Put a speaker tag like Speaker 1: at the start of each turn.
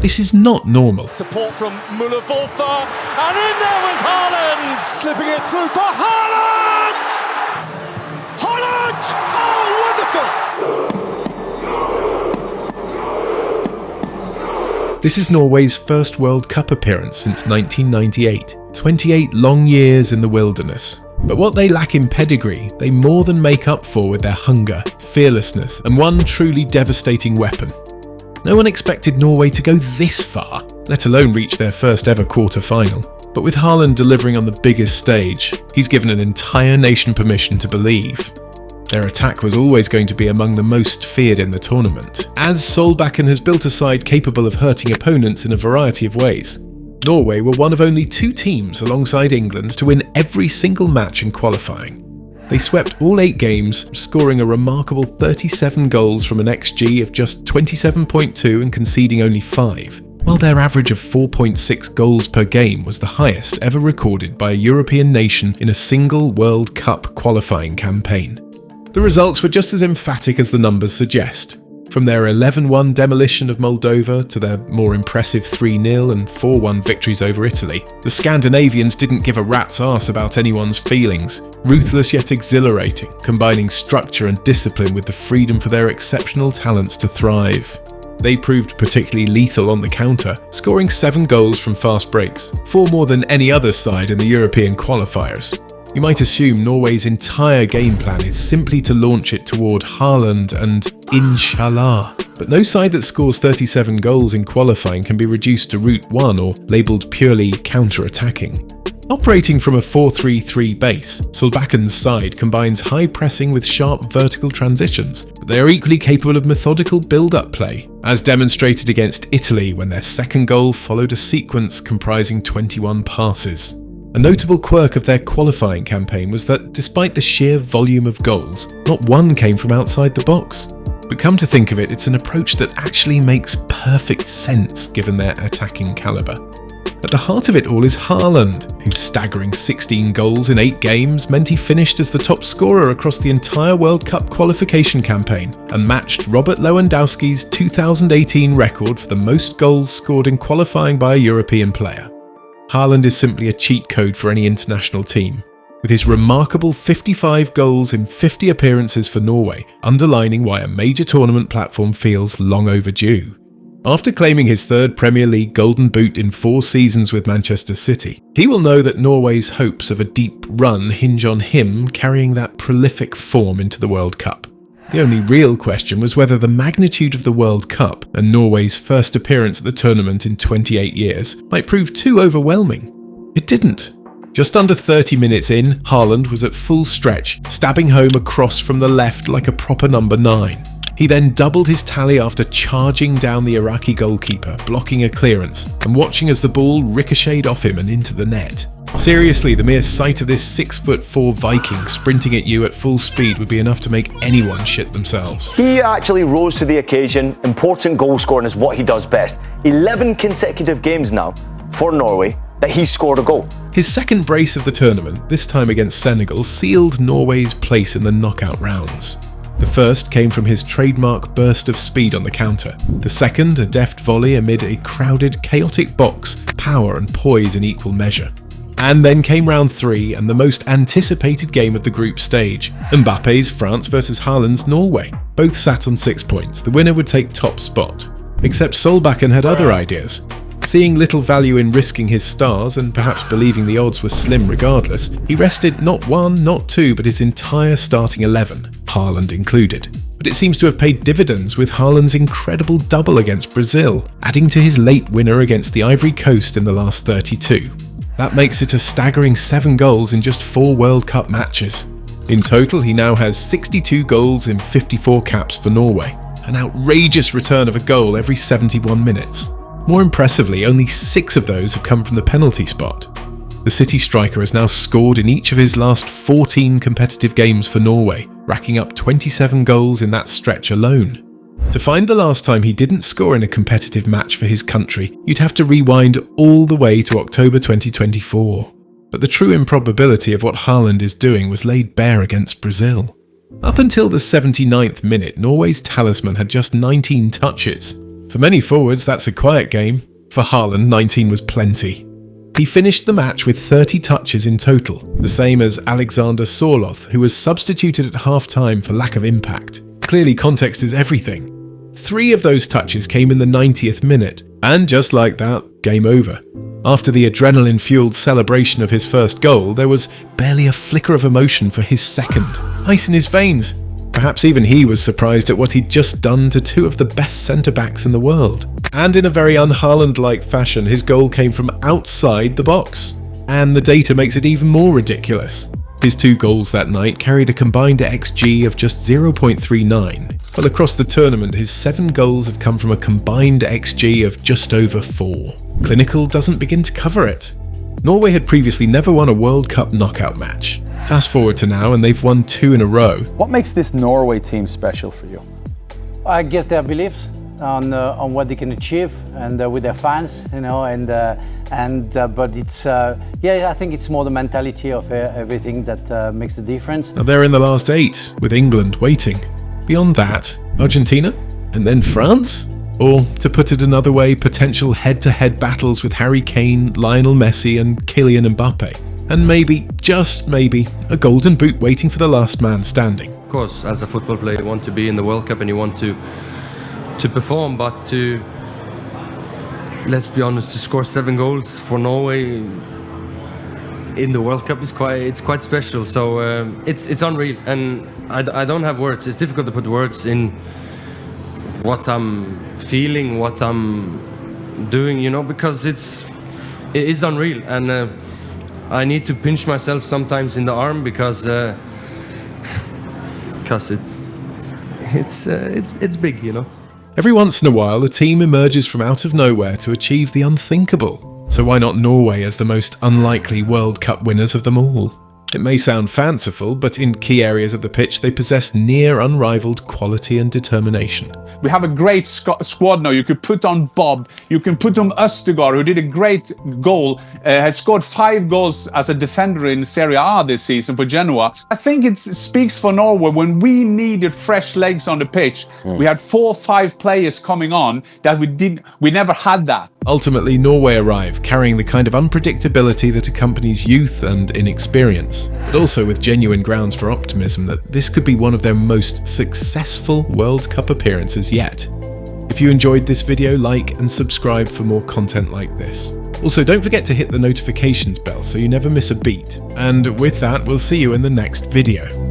Speaker 1: This is not normal.
Speaker 2: Support from Müller-Wolfer, and in there was Haaland!
Speaker 3: Slipping it through for Haaland! Haaland! Oh, wonderful!
Speaker 1: This is Norway's first World Cup appearance since 1998. 28 long years in the wilderness. But what they lack in pedigree, they more than make up for with their hunger, fearlessness, and one truly devastating weapon. No one expected Norway to go this far, let alone reach their first ever quarter-final. But with Haaland delivering on the biggest stage, he's given an entire nation permission to believe. Their attack was always going to be among the most feared in the tournament, as Solbakken has built a side capable of hurting opponents in a variety of ways. Norway were one of only 2 teams alongside England to win every single match in qualifying. They swept all 8 games, scoring a remarkable 37 goals from an XG of just 27.2 and conceding only 5, while their average of 4.6 goals per game was the highest ever recorded by a European nation in a single World Cup qualifying campaign. The results were just as emphatic as the numbers suggest. From their 11-1 demolition of Moldova to their more impressive 3-0 and 4-1 victories over Italy, the Scandinavians didn't give a rat's arse about anyone's feelings. Ruthless yet exhilarating, combining structure and discipline with the freedom for their exceptional talents to thrive. They proved particularly lethal on the counter, scoring 7 goals from fast breaks, 4 more than any other side in the European qualifiers. You might assume Norway's entire game plan is simply to launch it toward Haaland and Inshallah. But no side that scores 37 goals in qualifying can be reduced to Route 1 or labelled purely counter-attacking. Operating from a 4-3-3 base, Solbakken's side combines high pressing with sharp vertical transitions, but they are equally capable of methodical build-up play, as demonstrated against Italy when their second goal followed a sequence comprising 21 passes. A notable quirk of their qualifying campaign was that despite the sheer volume of goals, not one came from outside the box. But come to think of it, it's an approach that actually makes perfect sense given their attacking calibre. At the heart of it all is Haaland, whose staggering 16 goals in 8 games meant he finished as the top scorer across the entire World Cup qualification campaign and matched Robert Lewandowski's 2018 record for the most goals scored in qualifying by a European player. Haaland is simply a cheat code for any international team, with his remarkable 55 goals in 50 appearances for Norway, underlining why a major tournament platform feels long overdue. After claiming his 3rd Premier League Golden Boot in 4 seasons with Manchester City, he will know that Norway's hopes of a deep run hinge on him carrying that prolific form into the World Cup. The only real question was whether the magnitude of the World Cup and Norway's first appearance at the tournament in 28 years might prove too overwhelming. It didn't. Just under 30 minutes in, Haaland was at full stretch, stabbing home a cross from the left like a proper number 9. He then doubled his tally after charging down the Iraqi goalkeeper, blocking a clearance, and watching as the ball ricocheted off him and into the net. Seriously, the mere sight of this 6'4" Viking sprinting at you at full speed would be enough to make anyone shit themselves.
Speaker 4: He actually rose to the occasion. Important goal scoring is what he does best. 11 consecutive games now for Norway that he scored a goal.
Speaker 1: His second brace of the tournament, this time against Senegal, sealed Norway's place in the knockout rounds. The first came from his trademark burst of speed on the counter. The second, a deft volley amid a crowded, chaotic box, power and poise in equal measure. And then came round 3 and the most anticipated game of the group stage, Mbappe's France versus Haaland's Norway. Both sat on 6 points, the winner would take top spot. Except Solbakken had other ideas. Seeing little value in risking his stars and perhaps believing the odds were slim regardless, he rested not 1, not 2, but his entire starting 11, Haaland included. But it seems to have paid dividends with Haaland's incredible double against Brazil, adding to his late winner against the Ivory Coast in the last 32. That makes it a staggering 7 goals in just 4 World Cup matches. In total, he now has 62 goals in 54 caps for Norway, an outrageous return of a goal every 71 minutes. More impressively, only 6 of those have come from the penalty spot. The City striker has now scored in each of his last 14 competitive games for Norway, racking up 27 goals in that stretch alone. To find the last time he didn't score in a competitive match for his country, you'd have to rewind all the way to October 2024. But the true improbability of what Haaland is doing was laid bare against Brazil. Up until the 79th minute, Norway's talisman had just 19 touches. For many forwards, that's a quiet game. For Haaland, 19 was plenty. He finished the match with 30 touches in total, the same as Alexander Sorloth, who was substituted at half-time for lack of impact. Clearly, context is everything. 3 of those touches came in the 90th minute, and just like that, game over. After the adrenaline-fueled celebration of his first goal, there was barely a flicker of emotion for his second. Ice in his veins. Perhaps even he was surprised at what he'd just done to 2 of the best centre-backs in the world. And in a very un-Haaland-like fashion, his goal came from outside the box. And the data makes it even more ridiculous. His 2 goals that night carried a combined XG of just 0.39, while across the tournament his 7 goals have come from a combined XG of just over 4. Clinical doesn't begin to cover it. Norway had previously never won a World Cup knockout match. Fast forward to now and they've won 2 in a row.
Speaker 5: What makes this Norway team special for you?
Speaker 6: I guess their beliefs on what they can achieve and with their fans, you know, but it's yeah, I think it's more the mentality of everything that makes the difference.
Speaker 1: Now they're in the last 8 with England waiting. Beyond that, Argentina and then France? Or, to put it another way, potential head-to-head battles with Harry Kane, Lionel Messi and Kylian Mbappe. And maybe, just maybe, a golden boot waiting for the last man standing.
Speaker 7: Of course, as a football player, you want to be in the World Cup and you want to perform, but let's be honest, to score 7 goals for Norway in the World Cup is quite special. So it's unreal, and I don't have words. It's difficult to put words in what I'm feeling, what I'm doing, you know, because it is unreal, and I need to pinch myself sometimes in the arm because it's big, you know.
Speaker 1: Every once in a while, a team emerges from out of nowhere to achieve the unthinkable. So why not Norway as the most unlikely World Cup winners of them all? It may sound fanciful, but in key areas of the pitch they possess near unrivaled quality and determination.
Speaker 8: We have a great squad now. You could put on Bob, you can put on Østegård, who did a great goal, has scored 5 goals as a defender in Serie A this season for Genoa. I think it speaks for Norway when we needed fresh legs on the pitch. We had 4 or 5 players coming on that we never had that.
Speaker 1: Ultimately, Norway arrive, carrying the kind of unpredictability that accompanies youth and inexperience, but also with genuine grounds for optimism that this could be one of their most successful World Cup appearances yet. If you enjoyed this video, like and subscribe for more content like this. Also, don't forget to hit the notifications bell so you never miss a beat. And with that, we'll see you in the next video.